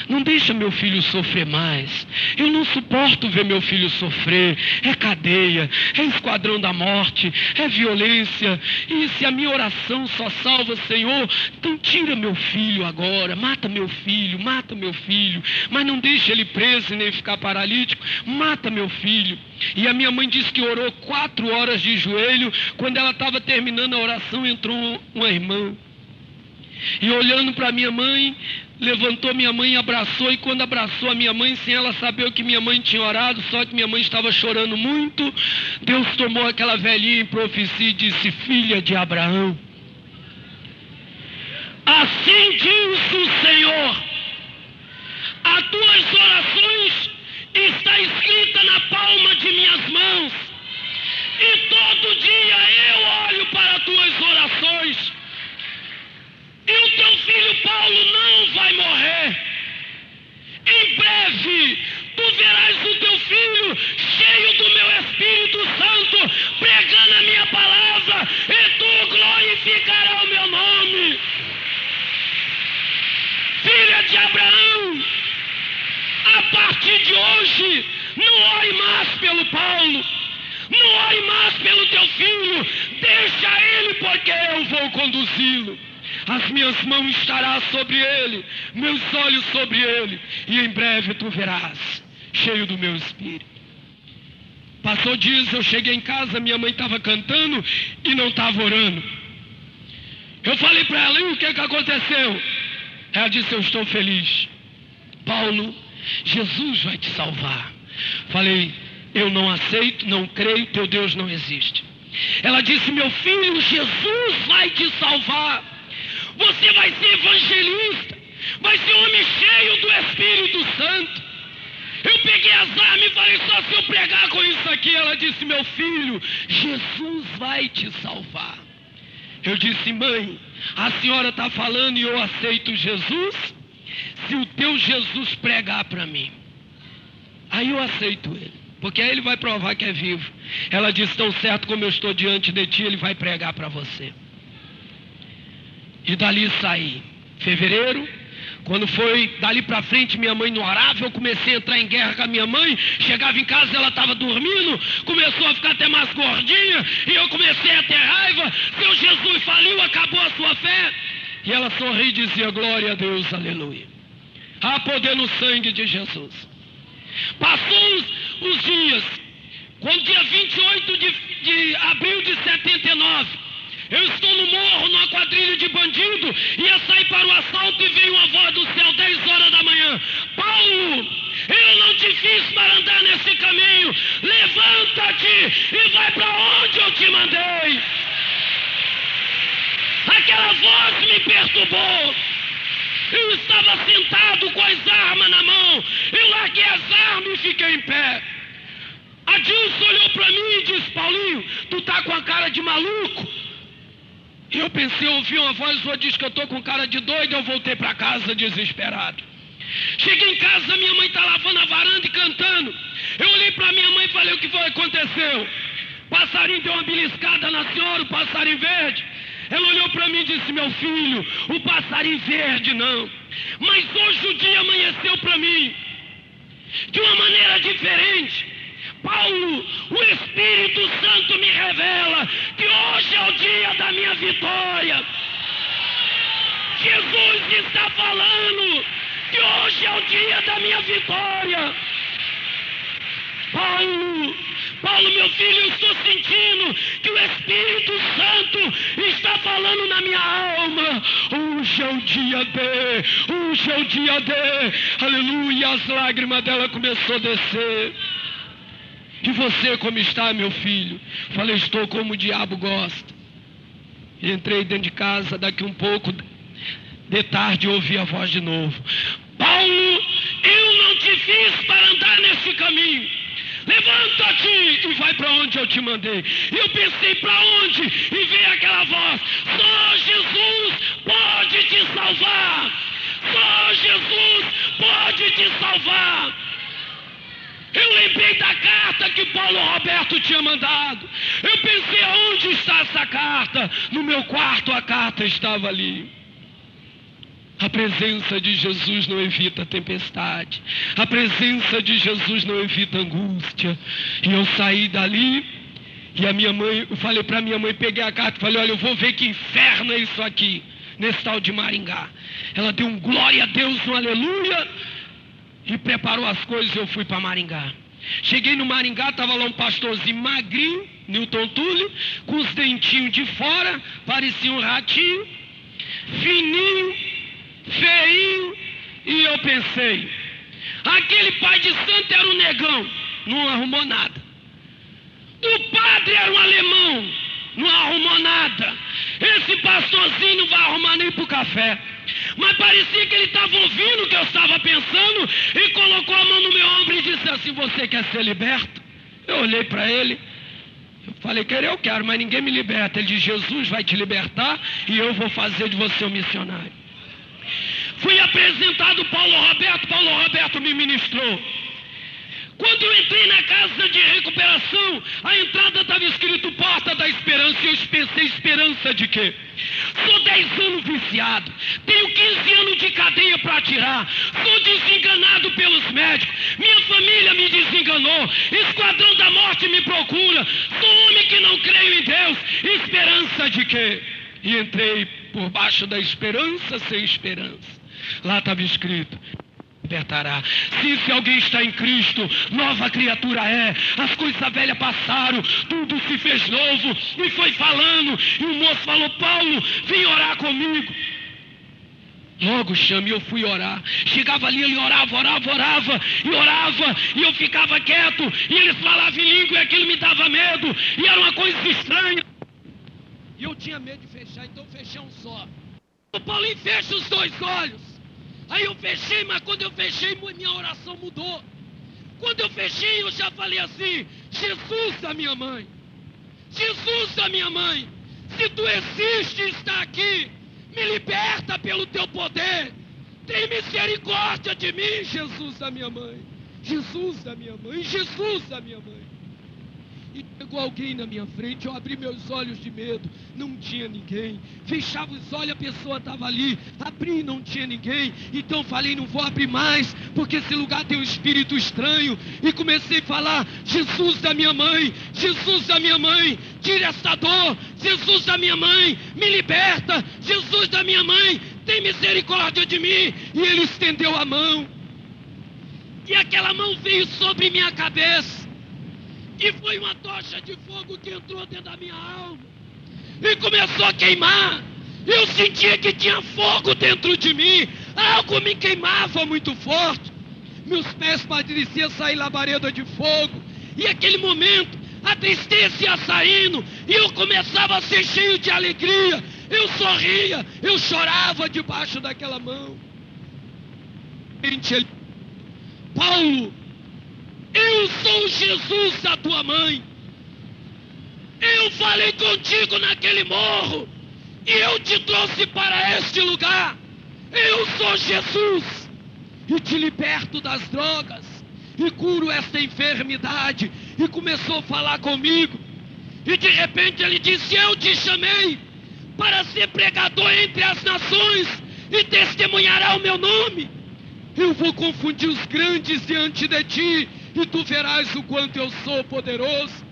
Não deixa meu filho sofrer mais. Eu não suporto ver meu filho sofrer. É cadeia, é esquadrão da morte, é violência. E se a minha oração só salva, Senhor, então tira meu filho agora. Mata meu filho, mata meu filho. Mas não deixa ele preso e nem ficar paralítico. Mata meu filho. E a minha mãe disse que orou 4 horas de joelho. Quando ela estava terminando a oração, entrou uma irmã. E olhando para minha mãe, levantou minha mãe e abraçou. E quando abraçou a minha mãe, sem ela saber o que minha mãe tinha orado, só que minha mãe estava chorando muito, Deus tomou aquela velhinha em profecia e disse, filha de Abraão, assim diz o Senhor, as tuas orações está escrita na palma de minhas mãos, e todo dia eu olho para as tuas orações. E o teu filho Paulo não vai morrer. Em breve, tu verás o teu filho cheio do meu Espírito Santo, pregando a minha palavra, e tu glorificarás o meu nome. Filha de Abraão, a partir de hoje, não ore mais pelo Paulo, não ore mais pelo teu filho, deixa ele porque eu vou conduzi-lo. As minhas mãos estarão sobre ele, meus olhos sobre ele, e em breve tu verás, cheio do meu espírito. Passou dias, eu cheguei em casa, minha mãe estava cantando e não estava orando. Eu falei para ela, e o que aconteceu? Ela disse, eu estou feliz. Paulo, Jesus vai te salvar. Falei, eu não aceito, não creio, teu Deus não existe. Ela disse, meu filho, Jesus vai te salvar. Você vai ser evangelista, vai ser homem cheio do Espírito Santo. Eu peguei as armas e falei, só se eu pregar com isso aqui. Ela disse, meu filho, Jesus vai te salvar. Eu disse, mãe, a senhora está falando e eu aceito Jesus? Se o teu Jesus pregar para mim, aí eu aceito ele, porque aí ele vai provar que é vivo. Ela disse, tão certo como eu estou diante de ti, ele vai pregar para você. E dali saí. Fevereiro, quando foi dali para frente, minha mãe não orava, eu comecei a entrar em guerra com a minha mãe. Chegava em casa, ela estava dormindo, começou a ficar até mais gordinha, e eu comecei a ter raiva. Seu Jesus faliu, acabou a sua fé. E ela sorria e dizia, glória a Deus, aleluia. Há poder no sangue de Jesus. Passou os dias, quando dia 28 de abril de 79, eu estou no morro, numa quadrilha de bandido, ia sair para o assalto e veio uma voz do céu, 10 horas da manhã. Paulo, eu não te fiz para andar nesse caminho, levanta-te e vai para onde eu te mandei. Aquela voz me perturbou. Eu estava sentado com as armas na mão, eu larguei as arma e fiquei em pé. A Dilson olhou para mim e disse: Paulinho, tu tá com a cara de maluco? E eu pensei, eu ouvi uma voz, só disse que eu tô com cara de doido. Eu voltei para casa desesperado. Cheguei em casa, minha mãe tá lavando a varanda e cantando. Eu olhei para minha mãe e falei: o que foi que aconteceu? Passarinho deu uma beliscada na senhora, o passarinho verde. Ela olhou para mim e disse: meu filho, o passarinho verde não. Mas hoje o dia amanheceu para mim de uma maneira diferente. Paulo, o Espírito Santo me revela que hoje é o dia da minha vitória. Jesus está falando que hoje é o dia da minha vitória. Paulo, meu filho, eu estou sentindo que o Espírito Santo está falando na minha alma. Hoje é o dia de, hoje é o dia de. Aleluia, as lágrimas dela começaram a descer. E você, como está, meu filho? Falei: estou como o diabo gosta. E entrei dentro de casa, daqui um pouco de tarde eu ouvi a voz de novo: Paulo, eu não te fiz para andar nesse caminho. Levanta-te e vai para onde eu te mandei. E eu pensei: para onde? E veio aquela voz: só Jesus pode te salvar. Só Jesus pode te salvar. Eu lembrei da carta que Paulo Roberto tinha mandado. Eu pensei: aonde está essa carta? No meu quarto a carta estava ali. A presença de Jesus não evita a tempestade. A presença de Jesus não evita a angústia. E eu saí dali e a minha mãe, eu falei para minha mãe, peguei a carta e falei: olha, eu vou ver que inferno é isso aqui, nesse tal de Maringá. Ela deu um glória a Deus, um aleluia, e preparou as coisas e eu fui para Maringá. Cheguei no Maringá, estava lá um pastorzinho magrinho, Newton Tully, com os dentinhos de fora, parecia um ratinho, fininho, feinho. E eu pensei: aquele pai de santo era um negão, não arrumou nada. O padre era um alemão, não arrumou nada. Esse pastorzinho não vai arrumar nem pro café. Mas parecia que ele estava ouvindo o que eu estava pensando e colocou a mão no meu ombro e disse assim: você quer ser liberto? Eu olhei para ele, eu falei: querer eu quero, mas ninguém me liberta. Ele disse: Jesus vai te libertar e eu vou fazer de você um missionário. Fui apresentado Paulo Roberto me ministrou. Quando eu entrei na casa de recuperação, a entrada estava escrito Porta da Esperança. E eu pensei: esperança de quê? Sou 10 anos viciado, tenho 15 anos de cadeia para tirar, sou desenganado pelos médicos, minha família me desenganou, esquadrão da morte me procura, sou homem que não creio em Deus, esperança de quê? E entrei por baixo da esperança sem esperança. Lá estava escrito: libertará. Se alguém está em Cristo, nova criatura é. As coisas velhas passaram, tudo se fez novo. E foi falando, e o moço falou: Paulo, vem orar comigo. Logo chame, eu fui orar. Chegava ali, ele orava, e eu ficava quieto, e eles falavam em língua, e aquilo me dava medo, e era uma coisa estranha. E eu tinha medo de fechar, então fechei um só. O Paulinho, fecha os 2 olhos. Aí eu fechei, mas quando eu fechei, minha oração mudou. Quando eu fechei, eu já falei assim: Jesus, a minha mãe, Jesus, a minha mãe, se tu existes e está aqui, me liberta pelo teu poder, tem misericórdia de mim, Jesus, a minha mãe, Jesus, a minha mãe, Jesus, a minha mãe. E chegou alguém na minha frente, eu abri meus olhos de medo, não tinha ninguém. Fechava os olhos, a pessoa estava ali, abri, não tinha ninguém. Então falei: não vou abrir mais, porque esse lugar tem um espírito estranho. E comecei a falar: Jesus da minha mãe, Jesus da minha mãe, tira esta dor, Jesus da minha mãe, me liberta, Jesus da minha mãe, tem misericórdia de mim. E ele estendeu a mão, e aquela mão veio sobre minha cabeça. E foi uma tocha de fogo que entrou dentro da minha alma e começou a queimar. Eu sentia que tinha fogo dentro de mim, algo me queimava muito forte. Meus pés pareciam sair labareda de fogo. E aquele momento, a tristeza ia saindo e eu começava a ser cheio de alegria. Eu sorria, eu chorava debaixo daquela mão. Paulo, Eu sou o Jesus da tua mãe. Eu falei contigo naquele morro e eu te trouxe para este lugar. Eu sou Jesus e te liberto das drogas e curo esta enfermidade. E começou a falar comigo. E de repente ele disse: eu te chamei para ser pregador entre as nações e testemunhará o meu nome. Eu vou confundir os grandes diante de ti e tu verás o quanto eu sou poderoso.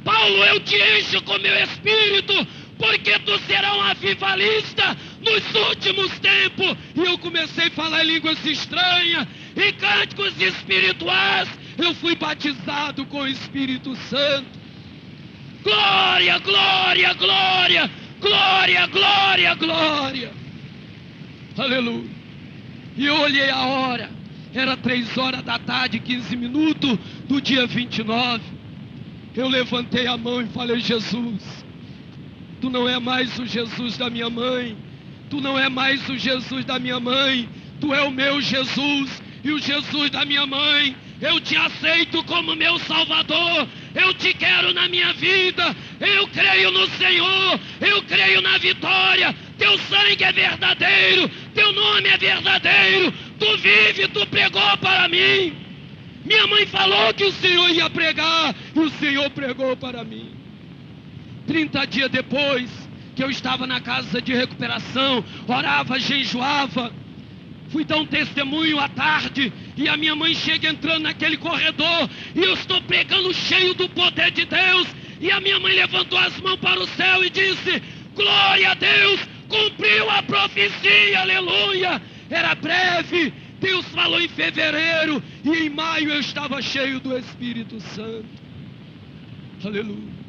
Paulo, eu te encho com meu espírito, porque tu serás um avivalista nos últimos tempos. E eu comecei a falar em línguas estranhas, em cânticos espirituais. Eu fui batizado com o Espírito Santo. Glória, glória, glória, glória, glória, glória. Aleluia. E eu olhei a hora, era 3h da tarde, 15 minutos do dia 29. Eu levantei a mão e falei: Jesus, tu não é mais o Jesus da minha mãe, tu não é mais o Jesus da minha mãe, tu é o meu Jesus e o Jesus da minha mãe. Eu te aceito como meu Salvador, eu te quero na minha vida, eu creio no Senhor, eu creio na vitória. Teu sangue é verdadeiro, teu nome é verdadeiro, tu vive, tu pregou para mim. Minha mãe falou que o Senhor ia pregar, e o Senhor pregou para mim. 30 dias depois, que eu estava na casa de recuperação, orava, jejuava, fui dar um testemunho à tarde, e a minha mãe chega entrando naquele corredor, e eu estou pregando cheio do poder de Deus, e a minha mãe levantou as mãos para o céu e disse: glória a Deus, cumpriu a profecia, aleluia. Era breve, Deus falou em fevereiro, e em maio eu estava cheio do Espírito Santo, aleluia.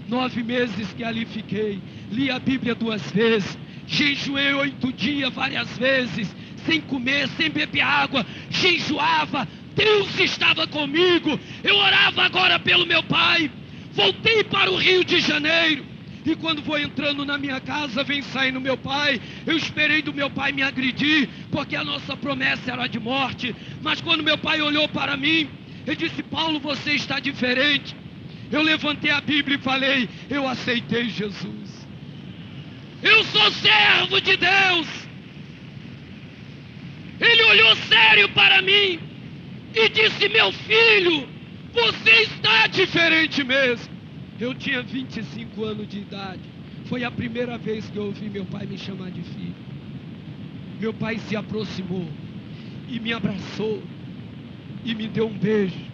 9 meses que ali fiquei, li a Bíblia 2 vezes, jejuei 8 dias várias vezes, sem comer, sem beber água, jejuava, Deus estava comigo. Eu orava agora pelo meu pai, voltei para o Rio de Janeiro, e quando vou entrando na minha casa, vem saindo meu pai. Eu esperei do meu pai me agredir, porque a nossa promessa era de morte, mas quando meu pai olhou para mim, ele disse: Paulo, você está diferente. Eu levantei a Bíblia e falei: eu aceitei Jesus, eu sou servo de Deus. Ele olhou sério para mim e disse: meu filho, você está diferente mesmo. Eu tinha 25 anos de idade, foi a primeira vez que eu ouvi meu pai me chamar de filho. Meu pai se aproximou e me abraçou e me deu um beijo.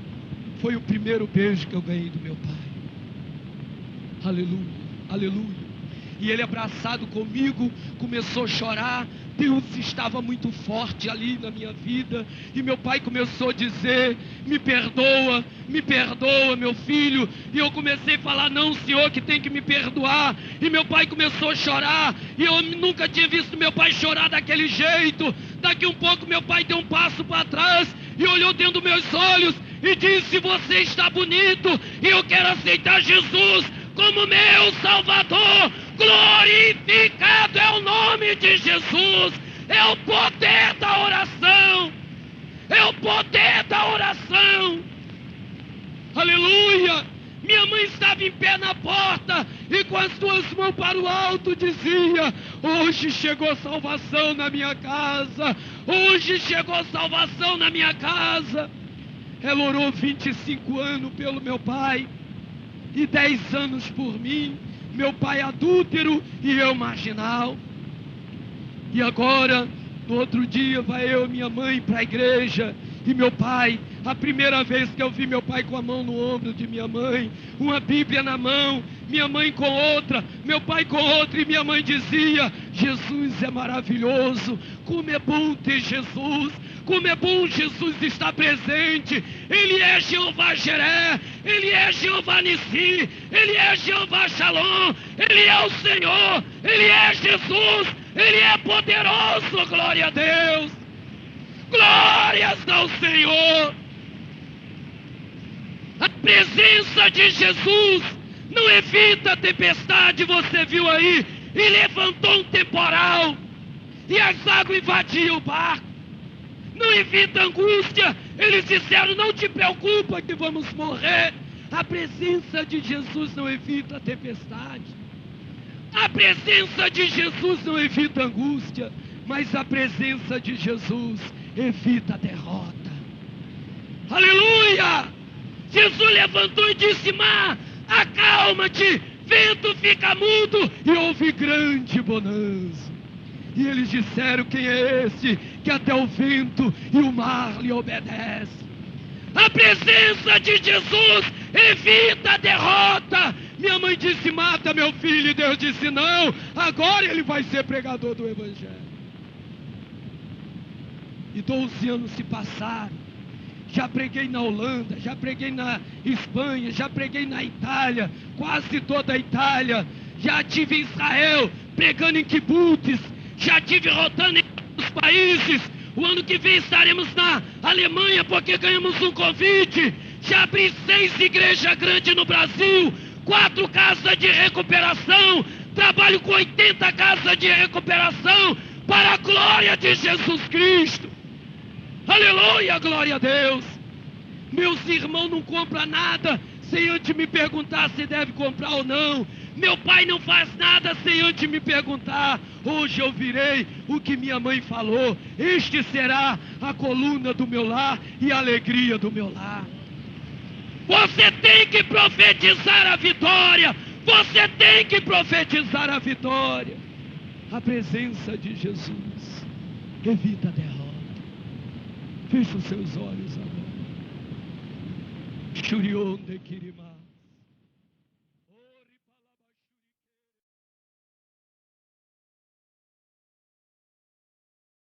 Foi o primeiro beijo que eu ganhei do meu pai. Aleluia, aleluia. E ele, abraçado comigo, começou a chorar. Deus estava muito forte ali na minha vida. E meu pai começou a dizer: me perdoa, meu filho. E eu comecei a falar: não, Senhor, que tem que me perdoar. E meu pai começou a chorar. E eu nunca tinha visto meu pai chorar daquele jeito. Daqui um pouco meu pai deu um passo para trás e olhou dentro dos meus olhos e disse: você está bonito e eu quero aceitar Jesus como meu Salvador. Glorificado é o nome de Jesus. É o poder da oração, é o poder da oração, aleluia. Minha mãe estava em pé na porta e com as 2 mãos para o alto dizia: hoje chegou salvação na minha casa, hoje chegou salvação na minha casa. Ela orou 25 anos pelo meu pai e 10 anos por mim. Meu pai adúltero e eu marginal. E agora, no outro dia, vai eu e minha mãe para a igreja. E meu pai, a primeira vez que eu vi meu pai com a mão no ombro de minha mãe, uma Bíblia na mão, minha mãe com outra, meu pai com outra, e minha mãe dizia: Jesus é maravilhoso, como é bom ter Jesus, como é bom Jesus estar presente. Ele é Jeová Jiré, Ele é Jeová Nissi, Ele é Jeová Shalom, Ele é o Senhor, Ele é Jesus, Ele é poderoso. Glória a Deus, glórias ao Senhor. A presença de Jesus não evita a tempestade. Você viu aí, e levantou um temporal e as águas invadiam o barco. Não evita a angústia, Eles disseram: não te preocupa que vamos morrer. A presença de Jesus não evita a tempestade. A presença de Jesus não evita a angústia. Mas a presença de Jesus evita a derrota. Aleluia! Jesus levantou e disse: mar, acalma-te, vento fica mudo, e houve grande bonança. E eles disseram: quem é esse que até o vento e o mar lhe obedecem? A presença de Jesus evita a derrota. Minha mãe disse: mata meu filho, e Deus disse: não, agora ele vai ser pregador do Evangelho. E 12 anos se passaram. Já preguei na Holanda, já preguei na Espanha, já preguei na Itália, quase toda a Itália. Já tive em Israel, pregando em kibbutz, já tive rotando em outros países. O ano que vem estaremos na Alemanha, porque ganhamos um convite. Já abri 6 igrejas grandes no Brasil, 4 casas de recuperação. Trabalho com 80 casas de recuperação, para a glória de Jesus Cristo. Aleluia, glória a Deus. Meus irmãos não compram nada sem antes me perguntar se deve comprar ou não. Meu pai não faz nada sem antes me perguntar. Hoje eu virei o que minha mãe falou: este será a coluna do meu lar e a alegria do meu lar. Você tem que profetizar a vitória. Você tem que profetizar a vitória. A presença de Jesus evita a derrota. Feche os seus olhos agora. Shurionde Kirima.